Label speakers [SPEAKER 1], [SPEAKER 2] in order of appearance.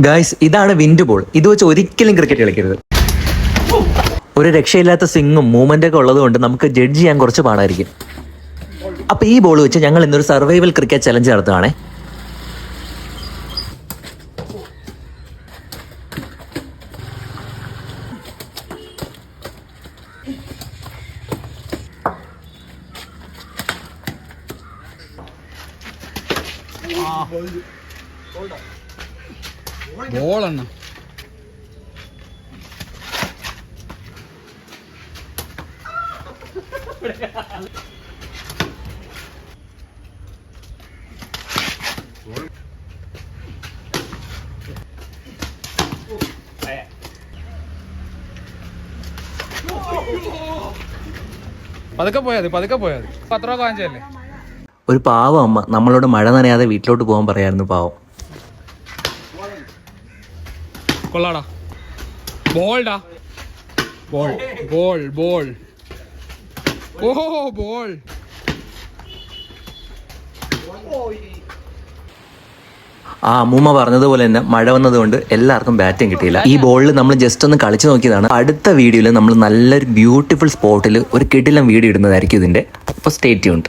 [SPEAKER 1] Guys, ഇതാണ് wind ball. ഇത് വെച്ച് ഒരിക്കലും ക്രിക്കറ്റ് കളിക്കരുത്. ഒരു രക്ഷയില്ലാത്ത സ്വിങ്ങും മൂവ്മെന്റ് ഒക്കെ ഉള്ളതുകൊണ്ട് നമുക്ക് ജഡ്ജ് ചെയ്യാൻ കുറച്ച് പാടായിരിക്കും. അപ്പൊ ഈ ബോൾ വെച്ച് ഞങ്ങൾ ഇന്നൊരു സർവൈവൽ ക്രിക്കറ്റ് ചലഞ്ച് നടത്തുകയാണേ.
[SPEAKER 2] ബോളെണ്ണ പതുക്കെ പോയാ മതി പത്ര കാഞ്ചല്ലേ.
[SPEAKER 1] ഒരു പാവം അമ്മ നമ്മളോട് മഴ നനയാതെ വീട്ടിലോട്ട് പോകാൻ പറയായിരുന്നു. പാവം.
[SPEAKER 2] കൊള്ളാടാ. ബോൾഡാ. ബോൾ ബോൾ ബോൾ ഓഹോ ബോൾ.
[SPEAKER 1] ആ അമ്മൂമ്മ പറഞ്ഞതുപോലെ തന്നെ മഴ വന്നതുകൊണ്ട് എല്ലാവർക്കും ബാറ്റും കിട്ടിയില്ല. ഈ ബോളിൽ നമ്മൾ ജസ്റ്റ് ഒന്ന് കളിച്ചു നോക്കിയതാണ്. അടുത്ത വീഡിയോയിൽ നമ്മൾ നല്ലൊരു ബ്യൂട്ടിഫുൾ സ്പോട്ടിൽ ഒരു കിടിലം വീഡിയോ ഇടുന്നതായിരിക്കും ഇതിന്റെ. അപ്പോൾ സ്റ്റേ ട്യൂൺഡ്.